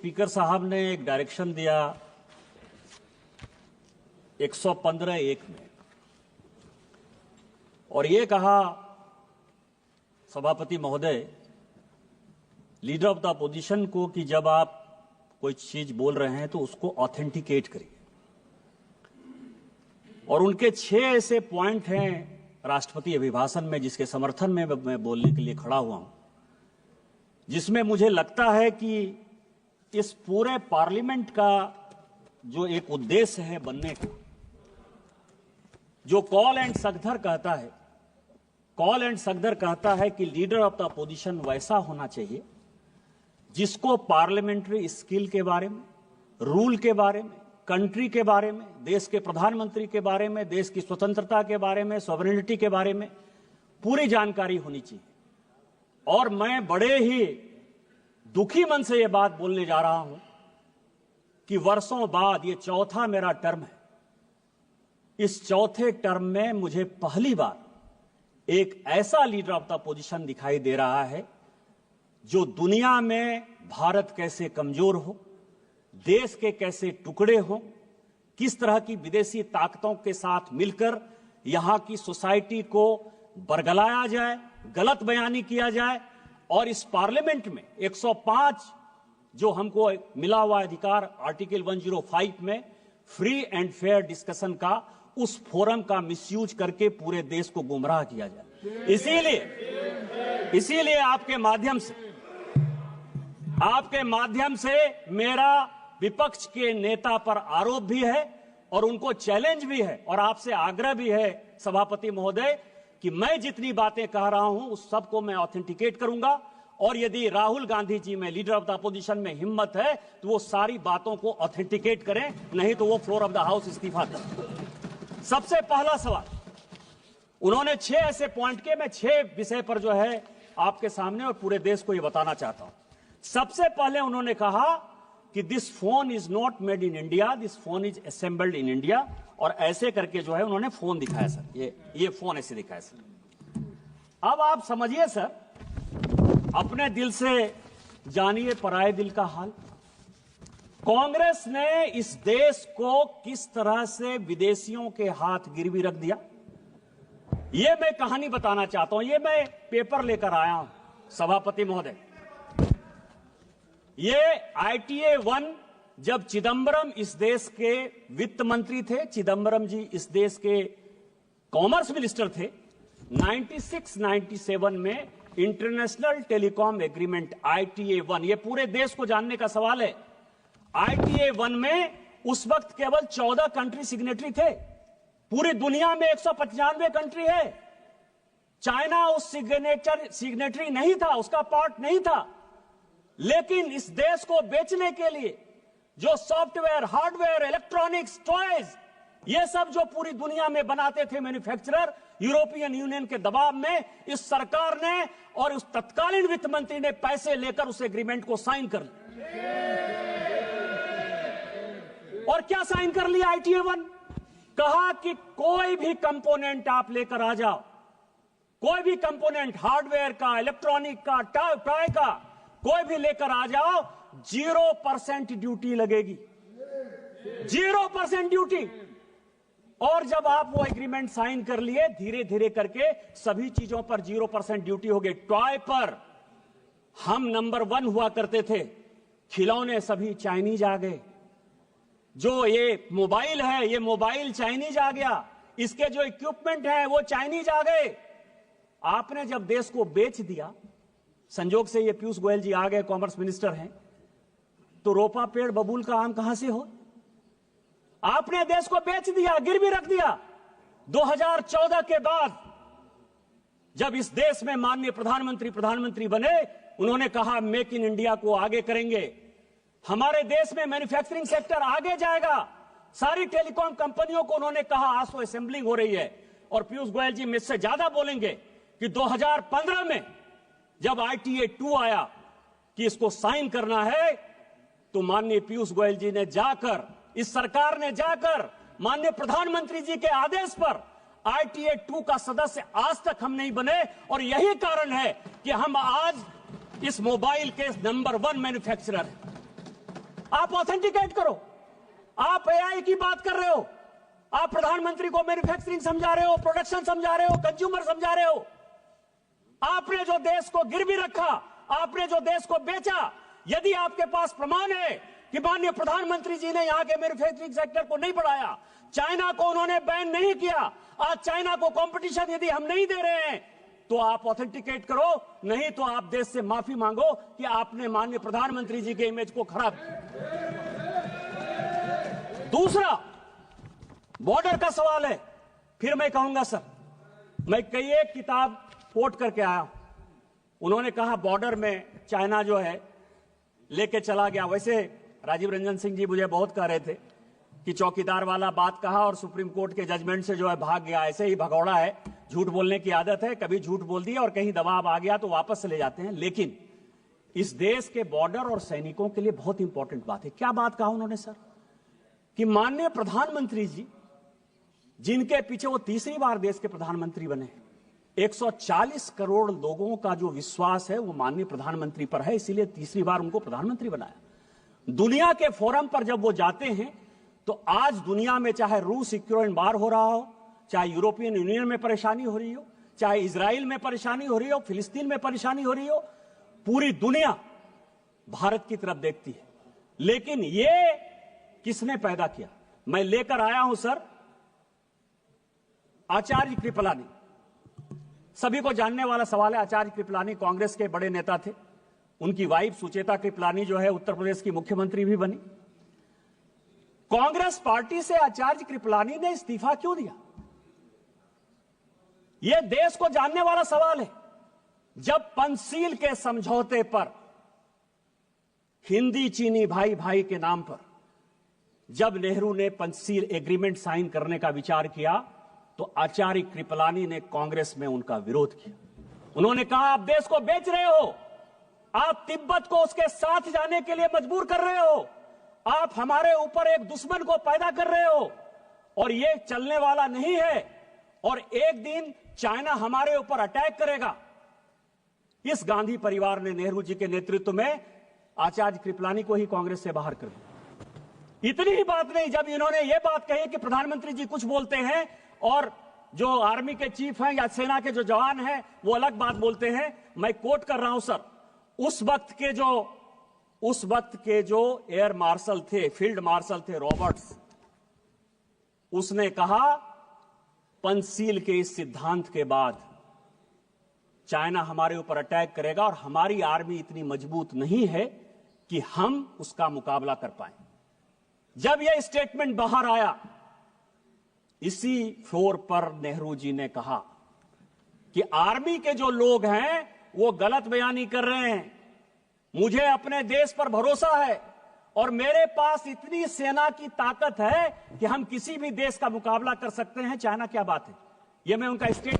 Speaker साहब ने एक डायरेक्शन दिया 115(1) में और ये कहा सभापति महोदय लीडर ऑफ द अपोजिशन को कि जब आप कोई चीज बोल रहे हैं तो उसको ऑथेंटिकेट करिए। और उनके 6 ऐसे पॉइंट हैं राष्ट्रपति अभिभाषण में जिसके समर्थन में मैं बोलने के लिए खड़ा हुआ हूं, जिसमें मुझे लगता है कि इस पूरे पार्लियामेंट का जो एक उद्देश्य है बनने का, जो कॉल एंड सगधर कहता है कि लीडर ऑफ द अपोजिशन वैसा होना चाहिए जिसको पार्लियामेंट्री स्किल के बारे में, रूल के बारे में, कंट्री के बारे में, देश के प्रधानमंत्री के बारे में, देश की स्वतंत्रता के बारे में, सॉवरेनिटी के बारे में पूरी जानकारी होनी चाहिए। और मैं बड़े ही दुखी मन से यह बात बोलने जा रहा हूं कि वर्षों बाद ये चौथा मेरा टर्म है। इस चौथे टर्म में मुझे पहली बार एक ऐसा लीडर ऑफ द अपोजिशन दिखाई दे रहा है जो दुनिया में भारत कैसे कमजोर हो, देश के कैसे टुकड़े हो, किस तरह की विदेशी ताकतों के साथ मिलकर यहां की सोसाइटी को बरगलाया जाए, गलत बयानी किया जाए और इस पार्लियामेंट में 105 जो हमको मिला हुआ अधिकार आर्टिकल 105 में फ्री एंड फेयर डिस्कशन का, उस फोरम का मिसयूज करके पूरे देश को गुमराह किया जाए। इसीलिए आपके माध्यम से मेरा विपक्ष के नेता पर आरोप भी है और उनको चैलेंज भी है और आपसे आग्रह भी है सभापति महोदय कि मैं जितनी बातें कह रहा हूं उस सबको मैं ऑथेंटिकेट करूंगा और यदि राहुल गांधी जी में लीडर ऑफ द अपोजिशन में हिम्मत है तो वो सारी बातों को ऑथेंटिकेट करें, नहीं तो वो फ्लोर ऑफ द हाउस इस्तीफा दें। सबसे पहला सवाल उन्होंने 6 ऐसे पॉइंट के, मैं 6 विषय पर जो है आपके सामने और पूरे देश को ये बताना चाहता हूं। सबसे पहले उन्होंने कहा कि this phone is not made in India, this phone is assembled in India, और ऐसे करके जो है उन्होंने फोन दिखाया सर, ये फोन ऐसे दिखाया सर। अब आप समझिए सर, अपने दिल से जानिए पराये दिल का हाल। कांग्रेस ने इस देश को किस तरह से विदेशियों के हाथ गिरवी रख दिया, ये मैं कहानी बताना चाहता हूं। ये मैं पेपर लेकर आया हूं सभापति महोदय। ये ITA 1 जब चिदंबरम इस देश के वित्त मंत्री थे, चिदंबरम जी इस देश के कॉमर्स मिनिस्टर थे, 96-97 में इंटरनेशनल टेलीकॉम एग्रीमेंट ITA 1, ये पूरे देश को जानने का सवाल है। ITA 1 में उस वक्त केवल 14 कंट्री सिग्नेटरी थे, पूरी दुनिया में 195 कंट्री है। चाइना उस सिग्नेटरी नहीं था, उसका पार्ट नहीं था। लेकिन इस देश को बेचने के लिए जो सॉफ्टवेयर, हार्डवेयर, इलेक्ट्रॉनिक्स, टॉयज, ये सब जो पूरी दुनिया में बनाते थे मैन्युफैक्चरर, यूरोपियन यूनियन के दबाव में इस सरकार ने और उस तत्कालीन वित्त मंत्री ने पैसे लेकर उस एग्रीमेंट को साइन कर लिया। और क्या साइन कर लिया ITA 1? कहा कि कोई भी कंपोनेंट आप लेकर आ जाओ, कोई भी कंपोनेंट हार्डवेयर का, इलेक्ट्रॉनिक का, टॉय का, कोई भी लेकर आ जाओ, 0% ड्यूटी लगेगी, 0% ड्यूटी। और जब आप वो एग्रीमेंट साइन कर लिए, धीरे धीरे करके सभी चीजों पर 0% ड्यूटी हो गई। टॉय पर हम नंबर 1 हुआ करते थे, खिलौने सभी चाइनीज आ गए। जो ये मोबाइल है, ये मोबाइल चाइनीज आ गया, इसके जो इक्विपमेंट है वो चाइनीज आ गए। आपने जब देश को बेच दिया, संजोग से ये पीयूष गोयल जी आ गए, कॉमर्स मिनिस्टर हैं, तो रोपा पेड़ बबूल का आम कहां से हो? आपने देश को बेच दिया, गिरवी रख दिया। 2014 के बाद जब इस देश में माननीय प्रधानमंत्री बने, उन्होंने कहा मेक इन इंडिया को आगे करेंगे, हमारे देश में मैन्युफैक्चरिंग सेक्टर आगे जाएगा। सारी टेलीकॉम कंपनियों को उन्होंने कहा आज तो असेंबलिंग हो रही है, और पीयूष गोयल जी मुझसे ज्यादा बोलेंगे कि 2015 में जब ITA 2 आया कि इसको साइन करना है, तो माननीय पीयूष गोयल जी ने जाकर, इस सरकार ने जाकर माननीय प्रधानमंत्री जी के आदेश पर ITA 2 का सदस्य आज तक हम नहीं बने। और यही कारण है कि हम आज इस मोबाइल के नंबर 1 मैन्युफैक्चरर है। आप ऑथेंटिकेट करो। आप एआई की बात कर रहे हो, आप प्रधानमंत्री को मैन्युफैक्चरिंग समझा रहे हो, प्रोडक्शन समझा रहे हो, कंज्यूमर समझा रहे हो। आपने जो देश को गिरवी रखा, आपने जो देश को बेचा, यदि आपके पास प्रमाण है कि माननीय प्रधानमंत्री जी ने यहां के मैन्युफैक्चरिंग सेक्टर को नहीं बढ़ाया, चाइना को उन्होंने बैन नहीं किया, आज चाइना को कंपटीशन यदि हम नहीं दे रहे हैं, तो आप ऑथेंटिकेट करो, नहीं तो आप देश से माफी मांगो कि आपने माननीय प्रधानमंत्री जी के इमेज को खराब किया। दूसरा बॉर्डर का सवाल है, फिर मैं कहूंगा सर, मैं कई एक किताब कोट करके आया हूं। उन्होंने कहा बॉर्डर में चाइना जो है लेके चला गया। वैसे राजीव रंजन सिंह जी मुझे बहुत कह रहे थे कि चौकीदार वाला बात कहा और सुप्रीम कोर्ट के जजमेंट से जो है भाग गया। ऐसे ही भगौड़ा है, झूठ बोलने की आदत है, कभी झूठ बोल दिया और कहीं दबाव आ गया तो वापस चले जाते हैं। लेकिन इस देश के बॉर्डर और सैनिकों के लिए बहुत इंपॉर्टेंट बात है। क्या बात कहा उन्होंने सर? कि माननीय प्रधानमंत्री जी, जिनके पीछे वो तीसरी बार देश के प्रधानमंत्री बने, 140 करोड़ लोगों का जो विश्वास है वो माननीय प्रधानमंत्री पर है, इसीलिए तीसरी बार उनको प्रधानमंत्री बनाया। दुनिया के फोरम पर जब वो जाते हैं तो आज दुनिया में चाहे रूस यूक्रेन वार हो रहा हो, चाहे यूरोपियन यूनियन में परेशानी हो रही हो, चाहे इजराइल में परेशानी हो रही हो, फिलिस्तीन में परेशानी हो रही हो, पूरी दुनिया भारत की तरफ देखती है। लेकिन ये किसने पैदा किया? मैं लेकर आया हूं सर आचार्य कृपलानी। सभी को जानने वाला सवाल है, आचार्य कृपलानी कांग्रेस के बड़े नेता थे। उनकी वाइफ सुचेता कृपलानी जो है उत्तर प्रदेश की मुख्यमंत्री भी बनी। कांग्रेस पार्टी से आचार्य कृपलानी ने इस्तीफा क्यों दिया? यह देश को जानने वाला सवाल है। जब पंचशील के समझौते पर, हिंदी चीनी भाई भाई के नाम पर, जब नेहरू ने पंचशील एग्रीमेंट साइन करने का विचार किया तो आचार्य कृपलानी ने कांग्रेस में उनका विरोध किया। उन्होंने कहा आप देश को बेच रहे हो, आप तिब्बत को उसके साथ जाने के लिए मजबूर कर रहे हो, आप हमारे ऊपर एक दुश्मन को पैदा कर रहे हो और ये चलने वाला नहीं है और एक दिन चाइना हमारे ऊपर अटैक करेगा। इस गांधी परिवार ने नेहरू जी के नेतृत्व में आचार्य कृपलानी को ही कांग्रेस से बाहर कर दिया। इतनी ही बात नहीं, जब इन्होंने ये बात कही कि प्रधानमंत्री जी कुछ बोलते हैं और जो आर्मी के चीफ हैं या सेना के जो जवान हैं वो अलग बात बोलते हैं, मैं कोट कर रहा हूं सर, उस वक्त के जो एयर मार्शल थे, फील्ड मार्शल थे रॉबर्ट्स, उसने कहा पंचशील के इस सिद्धांत के बाद चाइना हमारे ऊपर अटैक करेगा और हमारी आर्मी इतनी मजबूत नहीं है कि हम उसका मुकाबला कर पाए। जब यह स्टेटमेंट बाहर आया, इसी फ्लोर पर नेहरू जी ने कहा कि आर्मी के जो लोग हैं वो गलत बयानी कर रहे हैं, मुझे अपने देश पर भरोसा है और मेरे पास इतनी सेना की ताकत है कि हम किसी भी देश का मुकाबला कर सकते हैं। चाइना क्या बात है? यह मैं उनका स्टेटमेंट